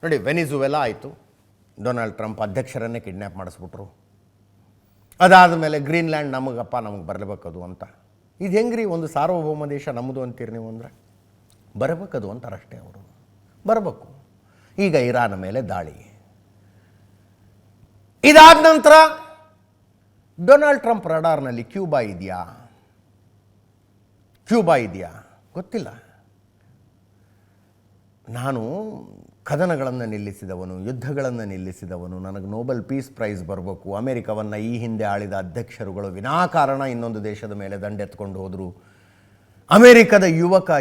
ನೋಡಿ, ವೆನಿಜುವೆಲಾ ಆಯಿತು, Donald Trump ಅಧ್ಯಕ್ಷರನ್ನೇ kidnap ಮಾಡಿಸ್ಬಿಟ್ರು. ಅದಾದ ಮೇಲೆ ಗ್ರೀನ್ಲ್ಯಾಂಡ್ ನಮಗೆ ಬರಲೇಬೇಕದು ಅಂತ. ಇದು ಹೆಂಗ್ರಿ, ಒಂದು ಸಾರ್ವಭೌಮ ದೇಶ ನಮ್ಮದು ಅಂತೀರಿ ನೀವು ಅಂದರೆ? ಬರಬೇಕದು ಅಂತಾರಷ್ಟೇ ಅವರು, ಬರಬೇಕು. ಈಗ ಇರಾನ್ ಮೇಲೆ ದಾಳಿ. ಇದಾದ ನಂತರ ಡೊನಾಲ್ಡ್ ಟ್ರಂಪ್ ರಡಾರ್ನಲ್ಲಿ ಕ್ಯೂಬಾ ಇದೆಯಾ ಗೊತ್ತಿಲ್ಲ. ನಾನು ಕದನಗಳನ್ನು ನಿಲ್ಲಿಸಿದವನು, ಯುದ್ಧಗಳನ್ನು ನಿಲ್ಲಿಸಿದವನು, ನನಗೆ ನೋಬೆಲ್ ಪೀಸ್ ಪ್ರೈಸ್ ಬರಬೇಕು, ಅಮೆರಿಕವನ್ನು ಈ ಹಿಂದೆ ಆಳಿದ ಅಧ್ಯಕ್ಷರುಗಳು ವಿನಾಕಾರಣ ಇನ್ನೊಂದು ದೇಶದ ಮೇಲೆ ದಂಡೆತ್ಕೊಂಡು ಹೋದರು, ಅಮೆರಿಕದ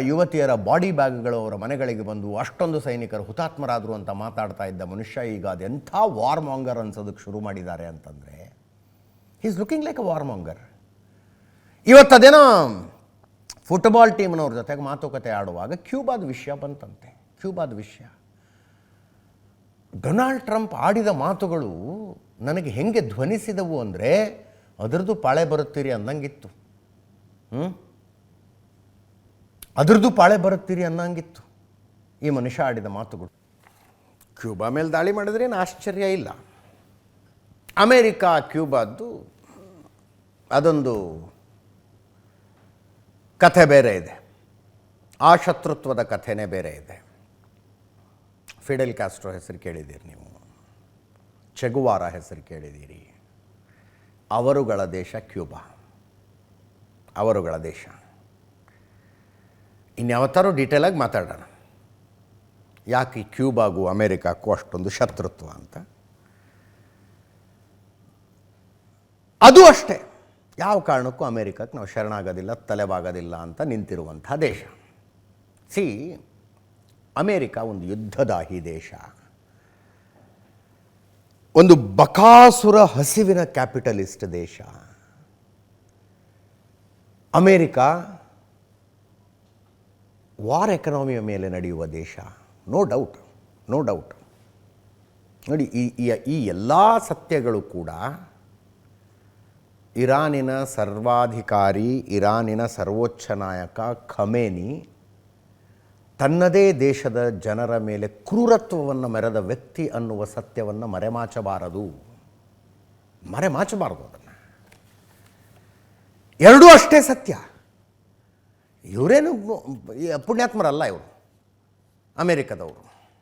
ಯುವತಿಯರ ಬಾಡಿ ಬ್ಯಾಗ್ಗಳು ಅವರ ಮನೆಗಳಿಗೆ ಬಂದು ಅಷ್ಟೊಂದು ಸೈನಿಕರು ಹುತಾತ್ಮರಾದರು ಅಂತ ಮಾತಾಡ್ತಾ ಇದ್ದ ಮನುಷ್ಯ ಈಗ ಅದೆಂಥ ವಾರ್ ಮಾಂಗರ್ ಅನ್ಸೋದಕ್ಕೆ ಶುರು ಮಾಡಿದ್ದಾರೆ ಅಂತಂದರೆ, is looking like a warmonger. ಇವತ್ತದೇನೋ ಫುಟ್ಬಾಲ್ ಟೀಮ್ನವ್ರ ಜೊತೆಗೆ ಮಾತುಕತೆ ಆಡುವಾಗ ಕ್ಯೂಬಾದ ವಿಷಯ ಬಂತಂತೆ. ಕ್ಯೂಬಾದ ವಿಷಯ, ಡೊನಾಲ್ಡ್ ಟ್ರಂಪ್ ಆಡಿದ ಮಾತುಗಳು ನನಗೆ ಹೆಂಗೆ ಧ್ವನಿಸಿದವು ಅಂದರೆ ಅದರದ್ದು ಪಾಳೆ ಬರುತ್ತೀರಿ ಅನ್ನಂಗಿತ್ತು. ಅದರದ್ದು ಪಾಳೆ ಬರುತ್ತೀರಿ ಅನ್ನಂಗಿತ್ತು ಈ ಮನುಷ್ಯ ಆಡಿದ ಮಾತುಗಳು. ಕ್ಯೂಬಾ ಮೇಲೆ ದಾಳಿ ಮಾಡಿದ್ರೇನು ಆಶ್ಚರ್ಯ ಇಲ್ಲ. ಅಮೇರಿಕಾ ಕ್ಯೂಬಾದ್ದು ಅದೊಂದು ಕಥೆ ಬೇರೆ ಇದೆ, ಆ ಶತ್ರುತ್ವದ ಕಥೆನೇ ಬೇರೆ ಇದೆ. ಫಿಡೆಲ್ ಕ್ಯಾಸ್ಟ್ರೋ ಹೆಸರು ಕೇಳಿದ್ದೀರಿ ನೀವು, ಚೆಗುವಾರ ಹೆಸರು ಕೇಳಿದ್ದೀರಿ. ಅವರುಗಳ ದೇಶ ಕ್ಯೂಬಾ, ಅವರುಗಳ ದೇಶ. ಇನ್ಯಾವತ್ತಾರು ಡೀಟೇಲಾಗಿ ಮಾತಾಡೋಣ ಯಾಕೆ ಕ್ಯೂಬಾಗೂ ಅಮೇರಿಕಾಕ್ಕೂ ಅಷ್ಟೊಂದು ಶತ್ರುತ್ವ ಅಂತ. ಅದು ಅಷ್ಟೇ, ಯಾವ ಕಾರಣಕ್ಕೂ ಅಮೇರಿಕಕ್ಕೆ ನಾವು ಶರಣಾಗೋದಿಲ್ಲ, ತಲೆಬಾಗೋದಿಲ್ಲ ಅಂತ ನಿಂತಿರುವಂಥ ದೇಶ. ಅಮೇರಿಕಾ ಒಂದು ಯುದ್ಧದಾಹಿ ದೇಶ, ಒಂದು ಬಕಾಸುರ ಹಸಿವಿನ ಕ್ಯಾಪಿಟಲಿಸ್ಟ್ ದೇಶ. ಅಮೇರಿಕಾ ವಾರ್ ಎಕನಾಮಿಯ ಮೇಲೆ ನಡೆಯುವ ದೇಶ, ನೋ ಡೌಟ್. ನೋಡಿ, ಈ ಎಲ್ಲ ಸತ್ಯಗಳು ಕೂಡ ಇರಾನಿನ ಸರ್ವಾಧಿಕಾರಿ, ಇರಾನಿನ ಸರ್ವೋಚ್ಚ ನಾಯಕ ಖಮೇನಿ ತನ್ನದೇ ದೇಶದ ಜನರ ಮೇಲೆ ಕ್ರೂರತ್ವವನ್ನು ಮೆರೆದ ವ್ಯಕ್ತಿ ಅನ್ನುವ ಸತ್ಯವನ್ನು ಮರೆಮಾಚಬಾರದು ಅದನ್ನು. ಎರಡೂ ಅಷ್ಟೇ ಸತ್ಯ. ಇವರೇನು ಪುಣ್ಯಾತ್ಮರಲ್ಲ ಇವರು, ಅಮೇರಿಕದವರು.